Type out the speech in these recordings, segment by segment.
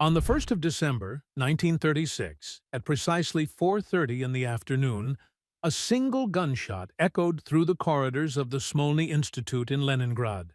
On the 1st of December, 1936, at precisely 4:30 in the afternoon, a single gunshot echoed through the corridors of the Smolny Institute in Leningrad.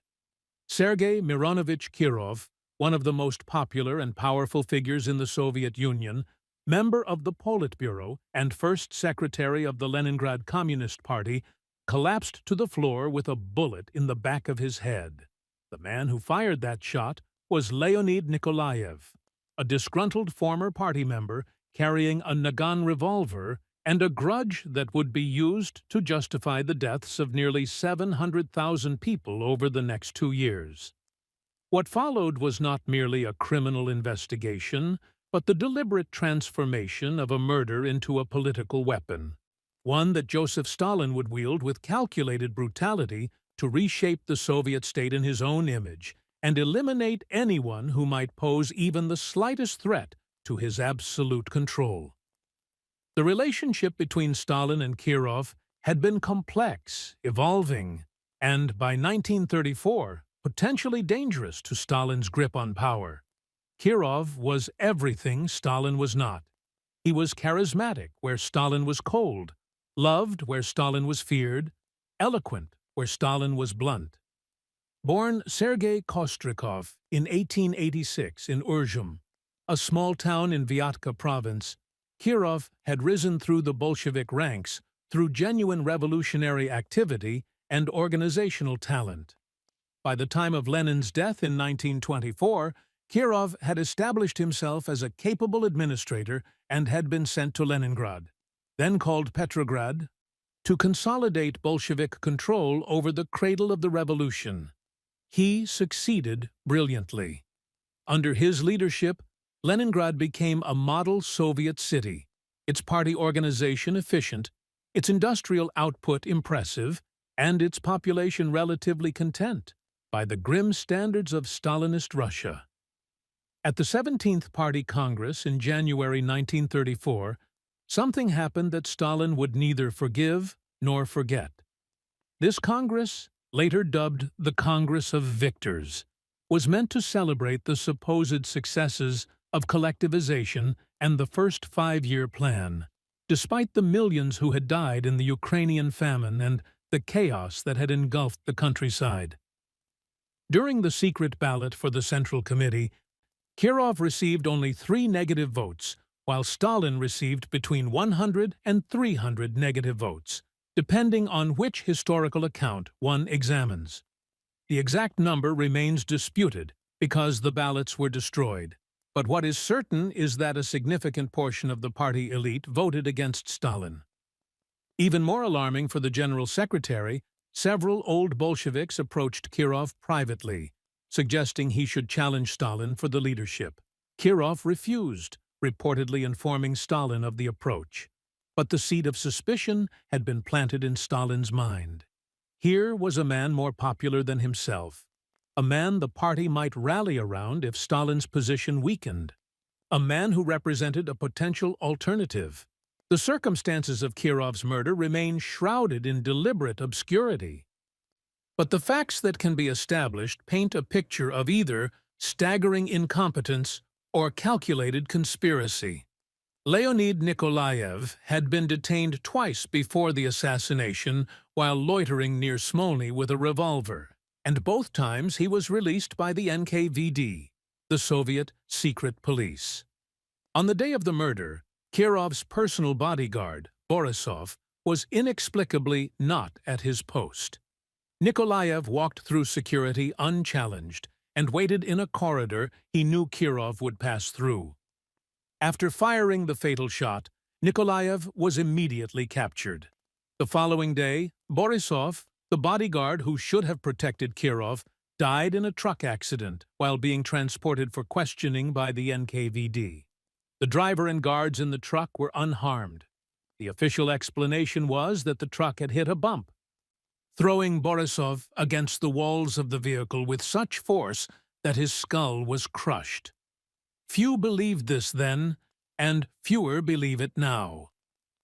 Sergei Mironovich Kirov, one of the most popular and powerful figures in the Soviet Union, member of the Politburo and first secretary of the Leningrad Communist Party, collapsed to the floor with a bullet in the back of his head. The man who fired that shot was Leonid Nikolaev, a disgruntled former party member carrying a Nagant revolver and a grudge that would be used to justify the deaths of nearly 700,000 people over the next 2 years. What followed was not merely a criminal investigation, but the deliberate transformation of a murder into a political weapon, one that Joseph Stalin would wield with calculated brutality to reshape the Soviet state in his own image and eliminate anyone who might pose even the slightest threat to his absolute control. The relationship between Stalin and Kirov had been complex, evolving, and by 1934, potentially dangerous to Stalin's grip on power. Kirov was everything Stalin was not. He was charismatic where Stalin was cold, loved where Stalin was feared, eloquent where Stalin was blunt. Born Sergei Kostrikov in 1886 in Urzhum, a small town in Vyatka province, Kirov had risen through the Bolshevik ranks through genuine revolutionary activity and organizational talent. By the time of Lenin's death in 1924, Kirov had established himself as a capable administrator and had been sent to Leningrad, then called Petrograd, to consolidate Bolshevik control over the cradle of the revolution. He succeeded brilliantly. Under his leadership, Leningrad became a model Soviet city, its party organization efficient, its industrial output impressive, and its population relatively content by the grim standards of Stalinist Russia. At the 17th Party Congress in January 1934, something happened that Stalin would neither forgive nor forget. This Congress, later dubbed the Congress of Victors, was meant to celebrate the supposed successes of collectivization and the first five-year plan, despite the millions who had died in the Ukrainian famine and the chaos that had engulfed the countryside. During the secret ballot for the Central Committee, Kirov received only 3 negative votes, while Stalin received between 100 and 300 negative votes, depending on which historical account one examines. The exact number remains disputed because the ballots were destroyed, but what is certain is that a significant portion of the party elite voted against Stalin. Even more alarming for the General Secretary, several old Bolsheviks approached Kirov privately, suggesting he should challenge Stalin for the leadership. Kirov refused, reportedly informing Stalin of the approach. But the seed of suspicion had been planted in Stalin's mind. Here was a man more popular than himself, a man the party might rally around if Stalin's position weakened, a man who represented a potential alternative. The circumstances of Kirov's murder remain shrouded in deliberate obscurity. But the facts that can be established paint a picture of either staggering incompetence or calculated conspiracy. Leonid Nikolaev had been detained twice before the assassination while loitering near Smolny with a revolver, and both times he was released by the NKVD, the Soviet secret police. On the day of the murder, Kirov's personal bodyguard, Borisov, was inexplicably not at his post. Nikolaev walked through security unchallenged and waited in a corridor he knew Kirov would pass through. After firing the fatal shot, Nikolaev was immediately captured. The following day, Borisov, the bodyguard who should have protected Kirov, died in a truck accident while being transported for questioning by the NKVD. The driver and guards in the truck were unharmed. The official explanation was that the truck had hit a bump, throwing Borisov against the walls of the vehicle with such force that his skull was crushed. Few believed this then, and fewer believe it now.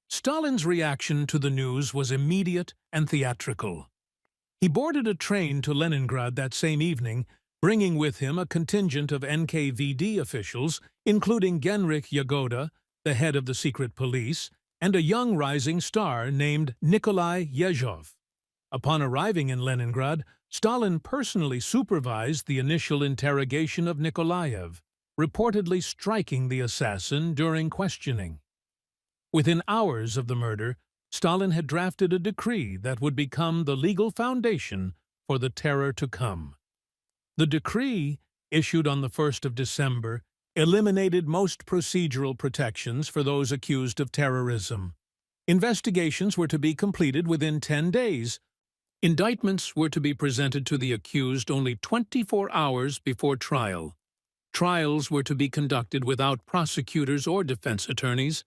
Stalin's reaction to the news was immediate and theatrical. He boarded a train to Leningrad that same evening, bringing with him a contingent of NKVD officials, including Genrikh Yagoda, the head of the secret police, and a young rising star named Nikolai Yezhov. Upon arriving in Leningrad, Stalin personally supervised the initial interrogation of Nikolaev, reportedly striking the assassin during questioning. Within hours of the murder, Stalin had drafted a decree that would become the legal foundation for the terror to come. The decree, issued on the 1st of December, eliminated most procedural protections for those accused of terrorism. Investigations were to be completed within 10 days. Indictments were to be presented to the accused only 24 hours before trial. Trials were to be conducted without prosecutors or defense attorneys.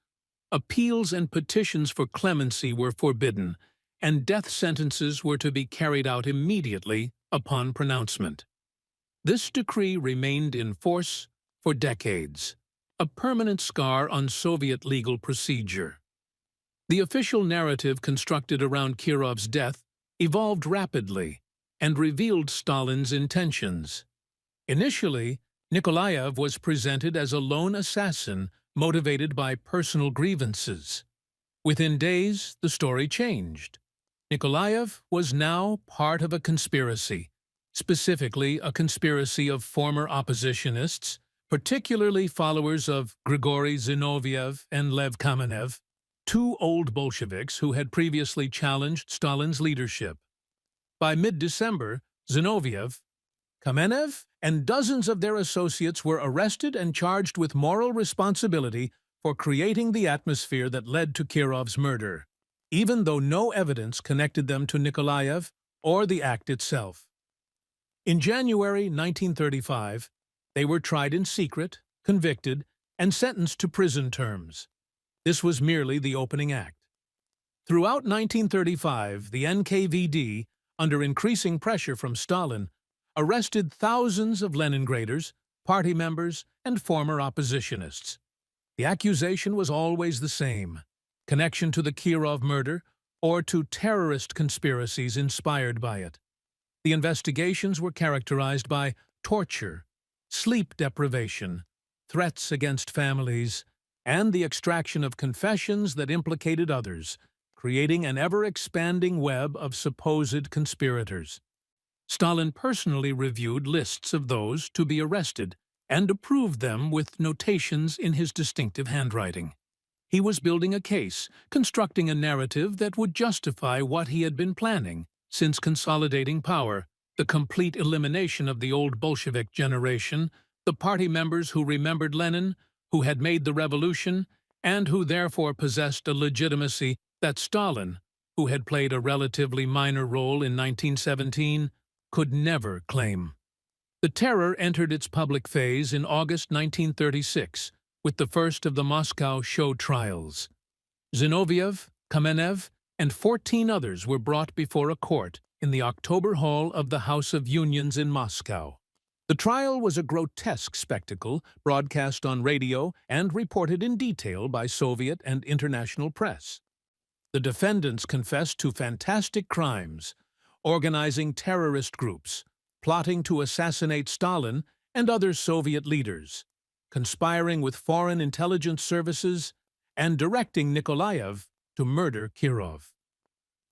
Appeals and petitions for clemency were forbidden, and death sentences were to be carried out immediately upon pronouncement. This decree remained in force for decades, a permanent scar on Soviet legal procedure. The official narrative constructed around Kirov's death evolved rapidly and revealed Stalin's intentions. Initially, Nikolaev was presented as a lone assassin motivated by personal grievances. Within days, the story changed. Nikolaev was now part of a conspiracy, specifically a conspiracy of former oppositionists, particularly followers of Grigory Zinoviev and Lev Kamenev, two old Bolsheviks who had previously challenged Stalin's leadership. By mid-December, Zinoviev, Kamenev, and dozens of their associates were arrested and charged with moral responsibility for creating the atmosphere that led to Kirov's murder, even though no evidence connected them to Nikolaev or the act itself. In January 1935, they were tried in secret, convicted, and sentenced to prison terms. This was merely the opening act. Throughout 1935, the NKVD, under increasing pressure from Stalin, arrested thousands of Leningraders, party members, and former oppositionists. The accusation was always the same: connection to the Kirov murder or to terrorist conspiracies inspired by it. The investigations were characterized by torture, sleep deprivation, threats against families, and the extraction of confessions that implicated others, creating an ever-expanding web of supposed conspirators. Stalin personally reviewed lists of those to be arrested and approved them with notations in his distinctive handwriting. He was building a case, constructing a narrative that would justify what he had been planning since consolidating power: the complete elimination of the old Bolshevik generation, the party members who remembered Lenin, who had made the revolution, and who therefore possessed a legitimacy that Stalin, who had played a relatively minor role in 1917, could never claim. The terror entered its public phase in August 1936 with the first of the Moscow show trials. Zinoviev, Kamenev, and 14 others were brought before a court in the October Hall of the House of Unions in Moscow. The trial was a grotesque spectacle, broadcast on radio and reported in detail by Soviet and international press. The defendants confessed to fantastic crimes, organizing terrorist groups, plotting to assassinate Stalin and other Soviet leaders, conspiring with foreign intelligence services, and directing Nikolaev to murder Kirov.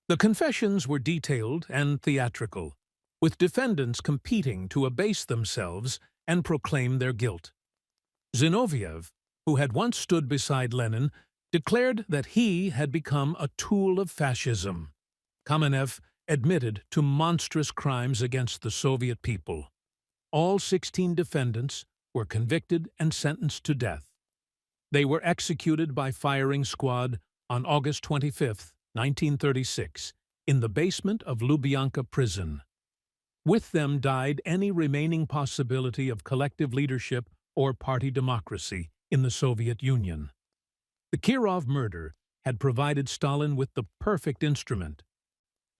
The confessions were detailed and theatrical, with defendants competing to abase themselves and proclaim their guilt. Zinoviev, who had once stood beside Lenin, declared that he had become a tool of fascism. Kamenev admitted to monstrous crimes against the Soviet people. All 16 defendants were convicted and sentenced to death. They were executed by firing squad on August 25, 1936, in the basement of Lubyanka prison. With them died any remaining possibility of collective leadership or party democracy in the Soviet Union. The Kirov murder had provided Stalin with the perfect instrument.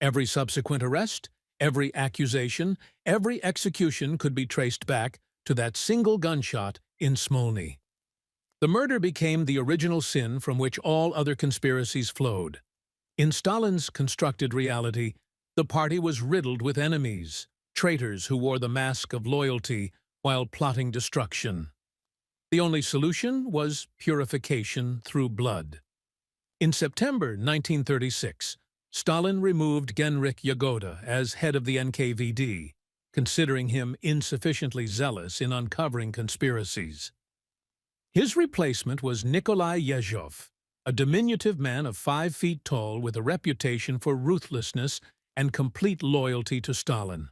Every subsequent arrest, every accusation, every execution could be traced back to that single gunshot in Smolny. The murder became the original sin from which all other conspiracies flowed. In Stalin's constructed reality, the party was riddled with enemies, traitors who wore the mask of loyalty while plotting destruction. The only solution was purification through blood. In September 1936, Stalin removed Genrikh Yagoda as head of the NKVD, considering him insufficiently zealous in uncovering conspiracies. His replacement was Nikolai Yezhov, a diminutive man of 5 feet tall with a reputation for ruthlessness and complete loyalty to Stalin.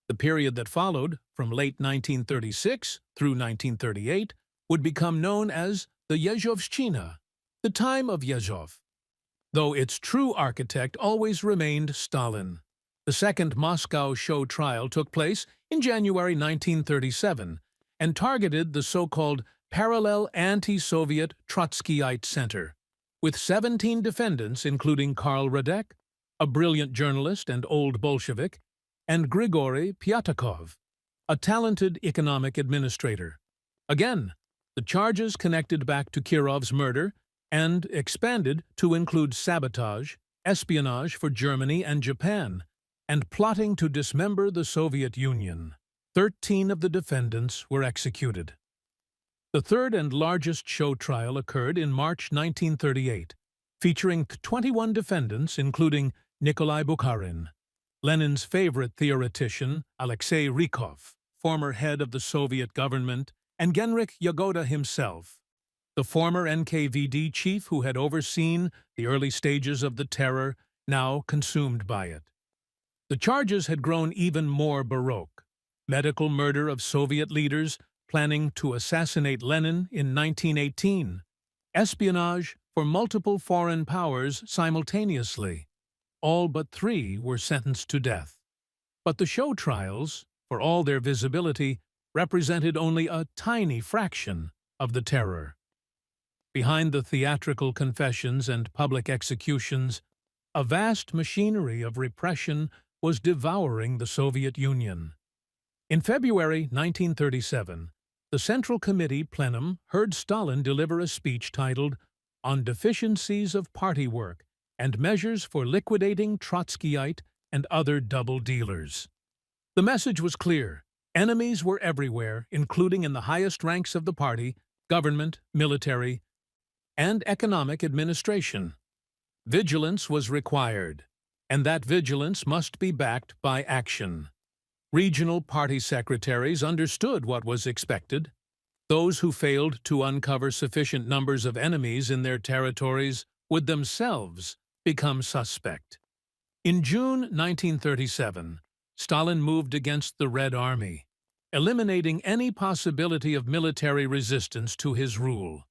The period that followed, from late 1936 through 1938, would become known as the Yezhovshchina, the time of Yezhov, though its true architect always remained Stalin. The second Moscow show trial took place in January 1937 and targeted the so-called parallel anti-Soviet Trotskyite Center, with 17 defendants including Karl Radek, a brilliant journalist and old Bolshevik, and Grigory Pyatakov, a talented economic administrator. Again, the charges connected back to Kirov's murder and expanded to include sabotage, espionage for Germany and Japan, and plotting to dismember the Soviet Union. 13 of the defendants were executed. The third and largest show trial occurred in March 1938, featuring 21 defendants including Nikolai Bukharin, Lenin's favorite theoretician Alexei Rykov, former head of the Soviet government, and Genrikh Yagoda himself, the former NKVD chief who had overseen the early stages of the terror, now consumed by it. The charges had grown even more baroque: medical murder of Soviet leaders planning to assassinate Lenin in 1918, espionage for multiple foreign powers simultaneously. All but 3 were sentenced to death. But the show trials, for all their visibility, represented only a tiny fraction of the terror. Behind the theatrical confessions and public executions, a vast machinery of repression was devouring the Soviet Union. In February 1937, the Central Committee plenum heard Stalin deliver a speech titled "On Deficiencies of Party Work and Measures for Liquidating Trotskyite and Other Double Dealers." The message was clear. Enemies were everywhere, including in the highest ranks of the party, government, military, and economic administration. Vigilance was required, and that vigilance must be backed by action. Regional party secretaries understood what was expected. Those who failed to uncover sufficient numbers of enemies in their territories would themselves become suspect. In June 1937, Stalin moved against the Red Army, eliminating any possibility of military resistance to his rule.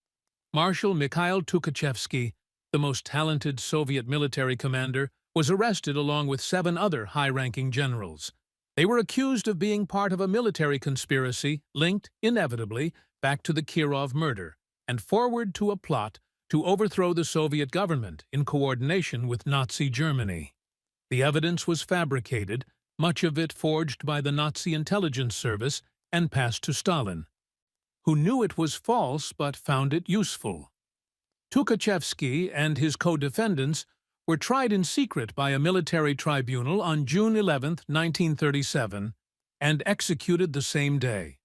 Marshal Mikhail Tukhachevsky, the most talented Soviet military commander, was arrested along with 7 other high-ranking generals. They were accused of being part of a military conspiracy linked, inevitably, back to the Kirov murder and forward to a plot to overthrow the Soviet government in coordination with Nazi Germany. The evidence was fabricated, much of it forged by the Nazi intelligence service, and passed to Stalin, who knew it was false but found it useful. Tukhachevsky and his co-defendants were tried in secret by a military tribunal on June 11, 1937, and executed the same day.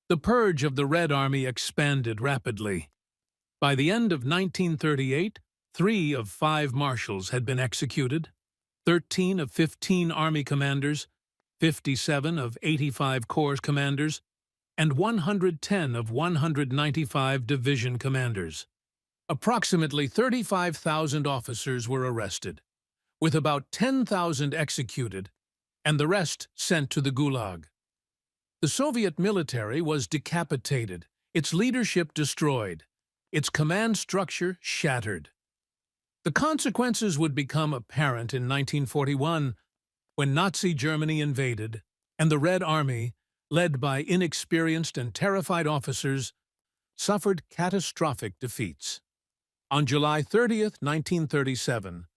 The purge of the Red Army expanded rapidly. By the end of 1938, 3 of 5 marshals had been executed, 13 of 15 army commanders, 57 of 85 corps commanders, and 110 of 195 division commanders. Approximately 35,000 officers were arrested, with about 10,000 executed, and the rest sent to the Gulag. The Soviet military was decapitated, its leadership destroyed, its command structure shattered. The consequences would become apparent in 1941 when Nazi Germany invaded, and the Red Army, led by inexperienced and terrified officers, suffered catastrophic defeats. On July 30, 1937,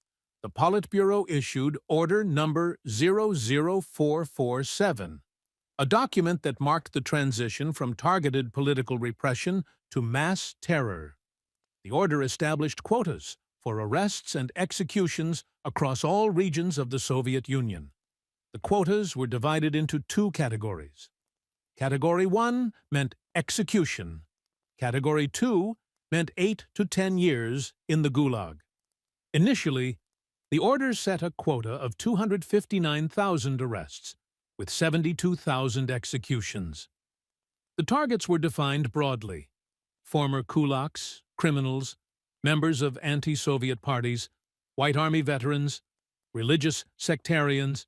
the Politburo issued Order Number 00447, a document that marked the transition from targeted political repression to mass terror. The order established quotas for arrests and executions across all regions of the Soviet Union. The quotas were divided into two categories. Category 1 meant execution. Category 2 meant 8 to 10 years in the Gulag. Initially, the orders set a quota of 259,000 arrests, with 72,000 executions. The targets were defined broadly: former kulaks, criminals, members of anti-Soviet parties, White Army veterans, religious sectarians,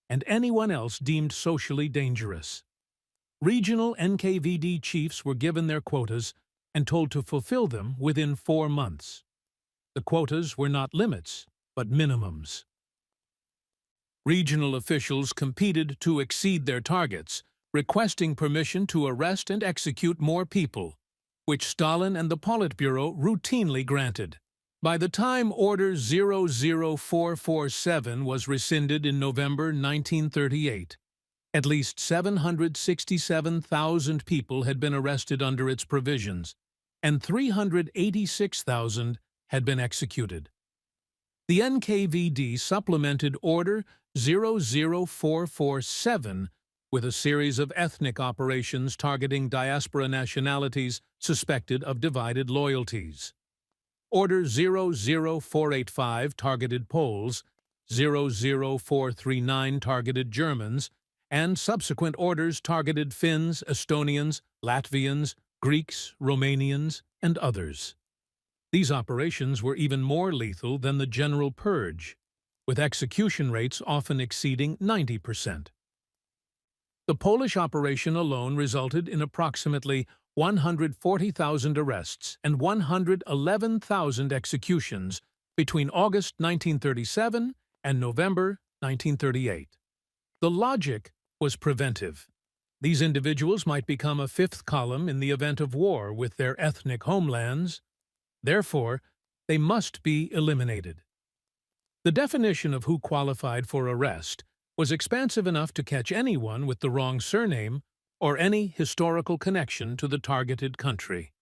and anyone else deemed socially dangerous. Regional NKVD chiefs were given their quotas and told to fulfill them within 4 months. The quotas were not limits, but minimums. Regional officials competed to exceed their targets, requesting permission to arrest and execute more people, which Stalin and the Politburo routinely granted. By the time Order 00447 was rescinded in November 1938, at least 767,000 people had been arrested under its provisions, and 386,000 had been executed. The NKVD supplemented Order 00447 with a series of ethnic operations targeting diaspora nationalities suspected of divided loyalties. Order 00485 targeted Poles, 00439 targeted Germans, and subsequent orders targeted Finns, Estonians, Latvians, Greeks, Romanians, and others. These operations were even more lethal than the general purge, with execution rates often exceeding 90%. The Polish operation alone resulted in approximately 140,000 arrests and 111,000 executions between August 1937 and November 1938. The logic was preventive. These individuals might become a fifth column in the event of war with their ethnic homelands. Therefore, they must be eliminated. The definition of who qualified for arrest was expansive enough to catch anyone with the wrong surname or any historical connection to the targeted country.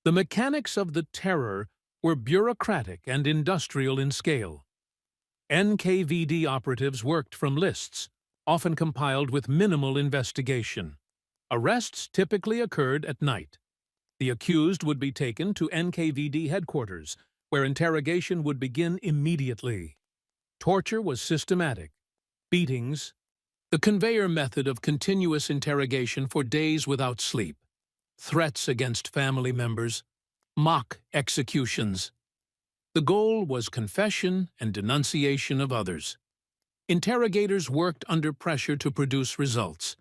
The mechanics of the terror were bureaucratic and industrial in scale. NKVD operatives worked from lists, often compiled with minimal investigation. Arrests typically occurred at night. The accused would be taken to NKVD headquarters, where interrogation would begin immediately. Torture was systematic. Beatings, the conveyor method of continuous interrogation for days without sleep, threats against family members, mock executions. The goal was confession and denunciation of others. Interrogators worked under pressure to produce results,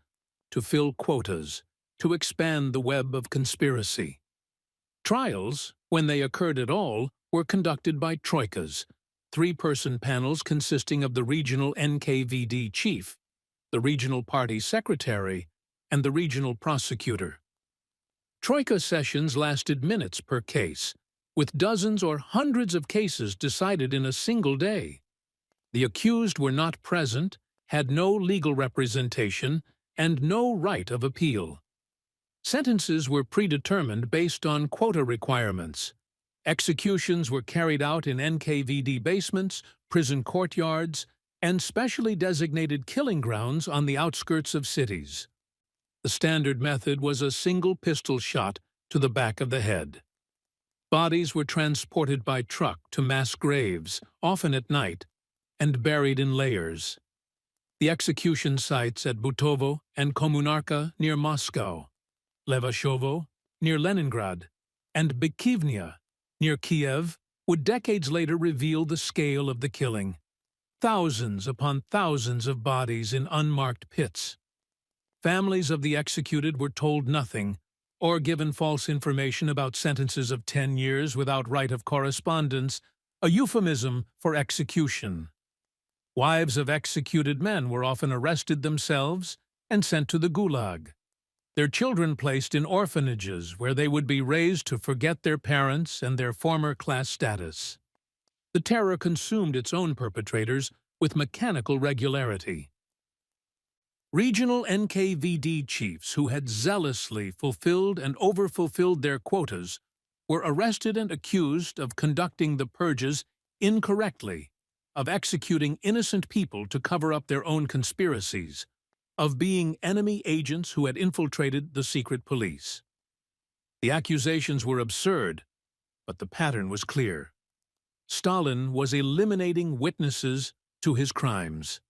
to fill quotas, to expand the web of conspiracy. Trials, when they occurred at all, were conducted by troikas, 3-person panels consisting of the regional NKVD chief, the regional party secretary, and the regional prosecutor. Troika sessions lasted minutes per case, with dozens or hundreds of cases decided in a single day. The accused were not present, had no legal representation, and no right of appeal. Sentences were predetermined based on quota requirements. Executions were carried out in NKVD basements, prison courtyards, and specially designated killing grounds on the outskirts of cities. The standard method was a single pistol shot to the back of the head. Bodies were transported by truck to mass graves, often at night, and buried in layers. The execution sites at Butovo and Komunarka near Moscow, Levashovo near Leningrad, and Bykivnia near Kiev would decades later reveal the scale of the killing. Thousands upon thousands of bodies in unmarked pits. Families of the executed were told nothing, or given false information about sentences of 10 years without right of correspondence, a euphemism for execution. Wives of executed men were often arrested themselves and sent to the Gulag. Their children placed in orphanages where they would be raised to forget their parents and their former class status. The terror consumed its own perpetrators with mechanical regularity. Regional NKVD chiefs who had zealously fulfilled and overfulfilled their quotas were arrested and accused of conducting the purges incorrectly of executing innocent people to cover up their own conspiracies, of being enemy agents who had infiltrated the secret police. The accusations were absurd, but the pattern was clear. Stalin was eliminating witnesses to his crimes.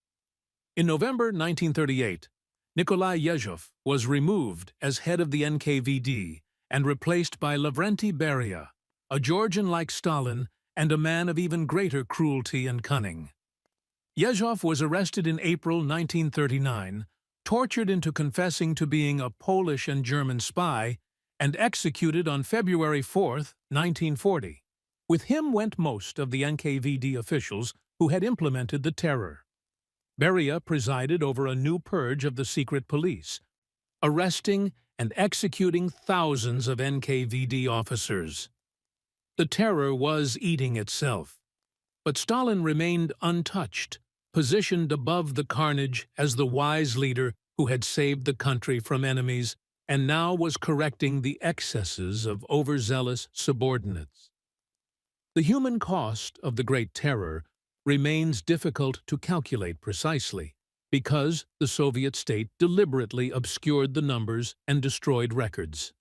In November 1938, Nikolai Yezhov was removed as head of the NKVD and replaced by Lavrenti Beria, a Georgian like Stalin and a man of even greater cruelty and cunning. Yezhov was arrested in April 1939, tortured into confessing to being a Polish and German spy, and executed on February 4, 1940. With him went most of the NKVD officials who had implemented the terror. Beria presided over a new purge of the secret police, arresting and executing thousands of NKVD officers. The terror was eating itself, but Stalin remained untouched, positioned above the carnage as the wise leader who had saved the country from enemies and now was correcting the excesses of overzealous subordinates. The human cost of the Great Terror remains difficult to calculate precisely because the Soviet state deliberately obscured the numbers and destroyed records.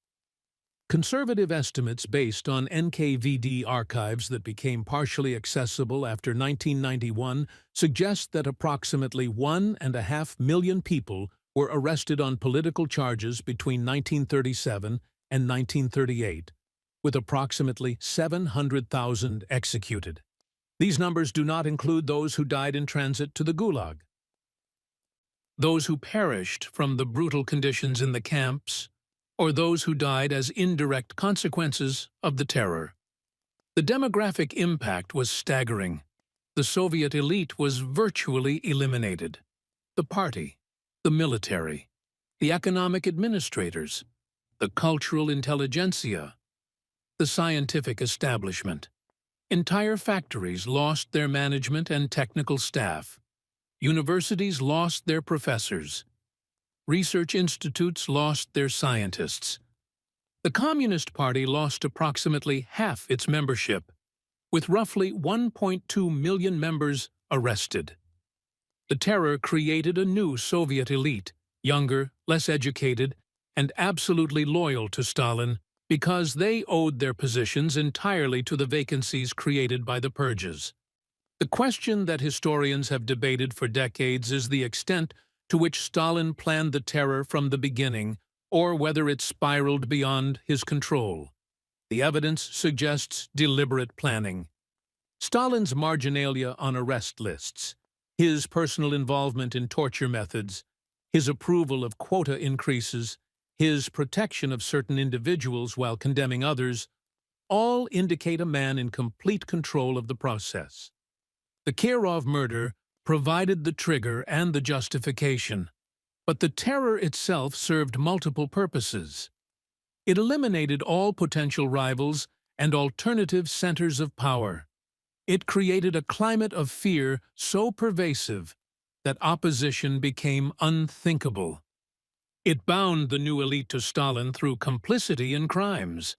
Conservative estimates based on NKVD archives that became partially accessible after 1991 suggest that approximately 1.5 million people were arrested on political charges between 1937 and 1938, with approximately 700,000 executed. These numbers do not include those who died in transit to the Gulag, those who perished from the brutal conditions in the camps, or those who died as indirect consequences of the terror. The demographic impact was staggering. The Soviet elite was virtually eliminated. The party, the military, the economic administrators, the cultural intelligentsia, the scientific establishment. Entire factories lost their management and technical staff. Universities lost their professors. Research institutes lost their scientists. The Communist Party lost approximately half its membership, with roughly 1.2 million members arrested. The terror created a new Soviet elite, younger, less educated, and absolutely loyal to Stalin because they owed their positions entirely to the vacancies created by the purges. The question that historians have debated for decades is the extent to which Stalin planned the terror from the beginning, or whether it spiraled beyond his control. The evidence suggests deliberate planning. Stalin's marginalia on arrest lists, his personal involvement in torture methods, his approval of quota increases, his protection of certain individuals while condemning others, all indicate a man in complete control of the process. The Kirov murder provided the trigger and the justification, but the terror itself served multiple purposes. It eliminated all potential rivals and alternative centers of power. It created a climate of fear so pervasive that opposition became unthinkable. It bound the new elite to Stalin through complicity in crimes.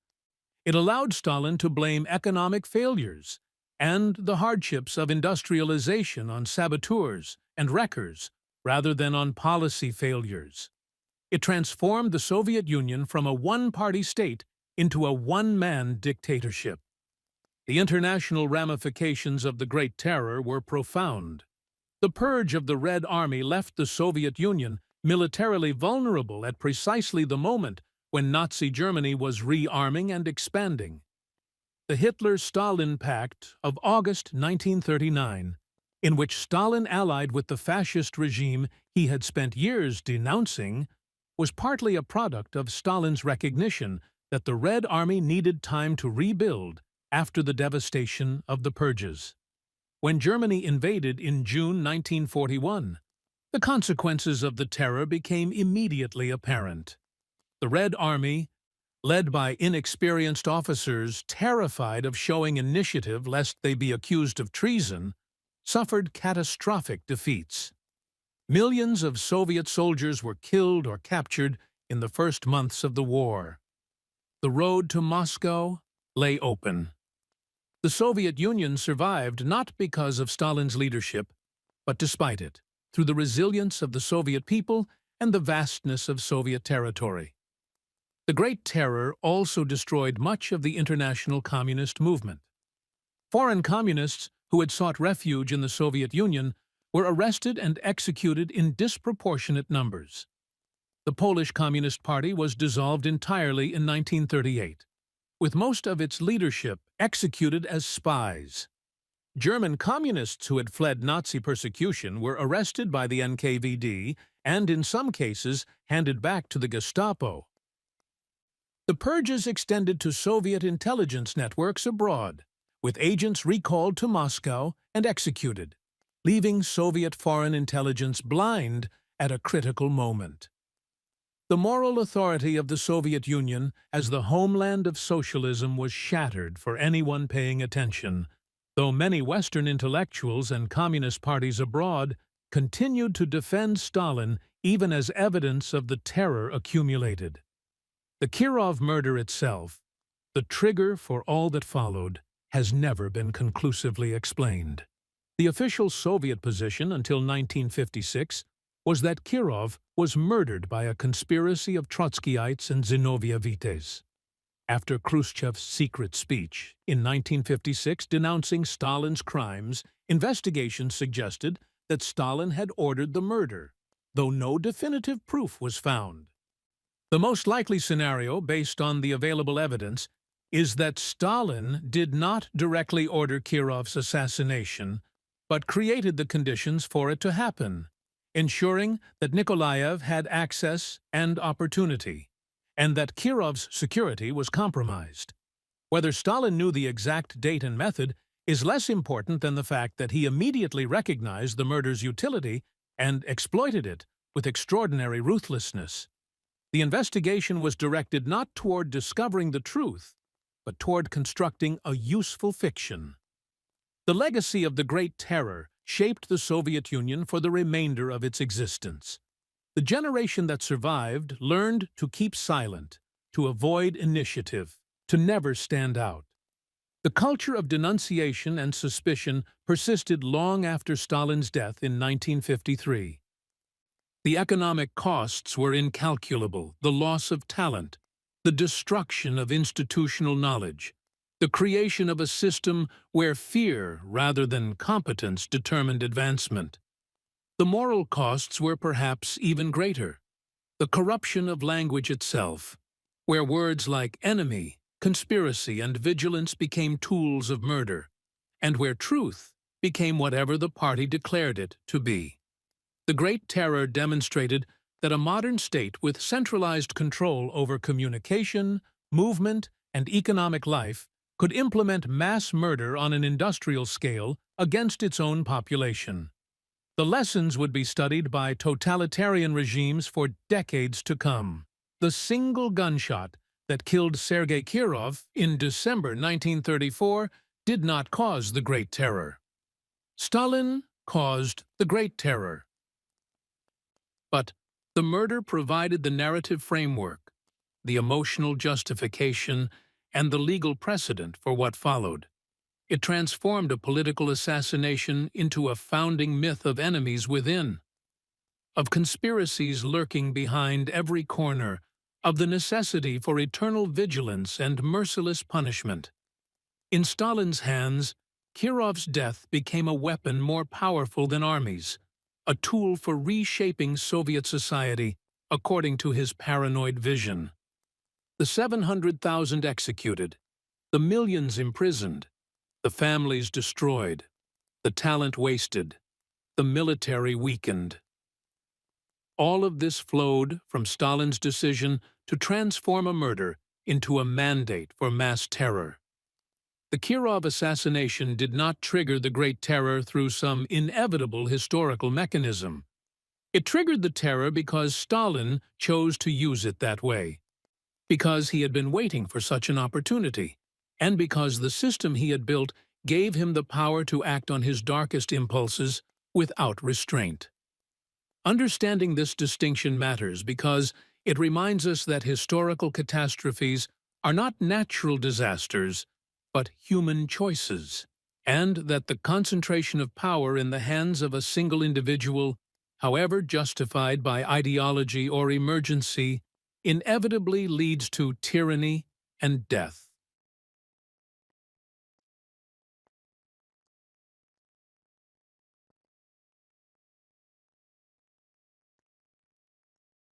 It allowed Stalin to blame economic failures and the hardships of industrialization on saboteurs and wreckers rather than on policy failures. It transformed the Soviet Union from a one-party state into a one-man dictatorship. The international ramifications of the Great Terror were profound. The purge of the Red Army left the Soviet Union militarily vulnerable at precisely the moment when Nazi Germany was rearming and expanding. The Hitler-Stalin Pact of August 1939, in which Stalin allied with the fascist regime he had spent years denouncing, was partly a product of Stalin's recognition that the Red Army needed time to rebuild after the devastation of the purges. When Germany invaded in June 1941, the consequences of the terror became immediately apparent. The Red Army, led by inexperienced officers terrified of showing initiative lest they be accused of treason, suffered catastrophic defeats. Millions of Soviet soldiers were killed or captured in the first months of the war. The road to Moscow lay open. The Soviet Union survived not because of Stalin's leadership, but despite it, through the resilience of the Soviet people and the vastness of Soviet territory. The Great Terror also destroyed much of the international communist movement. Foreign communists who had sought refuge in the Soviet Union were arrested and executed in disproportionate numbers. The Polish Communist Party was dissolved entirely in 1938, with most of its leadership executed as spies. German communists who had fled Nazi persecution were arrested by the NKVD and, in some cases, handed back to the Gestapo. The purges extended to Soviet intelligence networks abroad, with agents recalled to Moscow and executed, leaving Soviet foreign intelligence blind at a critical moment. The moral authority of the Soviet Union as the homeland of socialism was shattered for anyone paying attention, though many Western intellectuals and communist parties abroad continued to defend Stalin even as evidence of the terror accumulated. The Kirov murder itself, the trigger for all that followed, has never been conclusively explained. The official Soviet position until 1956 was that Kirov was murdered by a conspiracy of Trotskyites and Zinovievites. After Khrushchev's secret speech in 1956 denouncing Stalin's crimes, investigations suggested that Stalin had ordered the murder, though no definitive proof was found. The most likely scenario, based on the available evidence, is that Stalin did not directly order Kirov's assassination, but created the conditions for it to happen, ensuring that Nikolaev had access and opportunity, and that Kirov's security was compromised. Whether Stalin knew the exact date and method is less important than the fact that he immediately recognized the murder's utility and exploited it with extraordinary ruthlessness. The investigation was directed not toward discovering the truth, but toward constructing a useful fiction. The legacy of the Great Terror shaped the Soviet Union for the remainder of its existence. The generation that survived learned to keep silent, to avoid initiative, to never stand out. The culture of denunciation and suspicion persisted long after Stalin's death in 1953. The economic costs were incalculable: the loss of talent, the destruction of institutional knowledge, the creation of a system where fear rather than competence determined advancement. The moral costs were perhaps even greater: the corruption of language itself, where words like enemy, conspiracy, and vigilance became tools of murder, and where truth became whatever the party declared it to be. The Great Terror demonstrated that a modern state with centralized control over communication, movement, and economic life could implement mass murder on an industrial scale against its own population. The lessons would be studied by totalitarian regimes for decades to come. The single gunshot that killed Sergei Kirov in December 1934 did not cause the Great Terror. Stalin caused the Great Terror. But the murder provided the narrative framework, the emotional justification, and the legal precedent for what followed. It transformed a political assassination into a founding myth of enemies within, of conspiracies lurking behind every corner, of the necessity for eternal vigilance and merciless punishment. In Stalin's hands, Kirov's death became a weapon more powerful than armies, a tool for reshaping Soviet society according to his paranoid vision. The 700,000 executed, the millions imprisoned, the families destroyed, the talent wasted, the military weakened. All of this flowed from Stalin's decision to transform a murder into a mandate for mass terror. The Kirov assassination did not trigger the Great Terror through some inevitable historical mechanism. It triggered the terror because Stalin chose to use it that way, because he had been waiting for such an opportunity, and because the system he had built gave him the power to act on his darkest impulses without restraint. Understanding this distinction matters because it reminds us that historical catastrophes are not natural disasters, but human choices, and that the concentration of power in the hands of a single individual, however justified by ideology or emergency, inevitably leads to tyranny and death.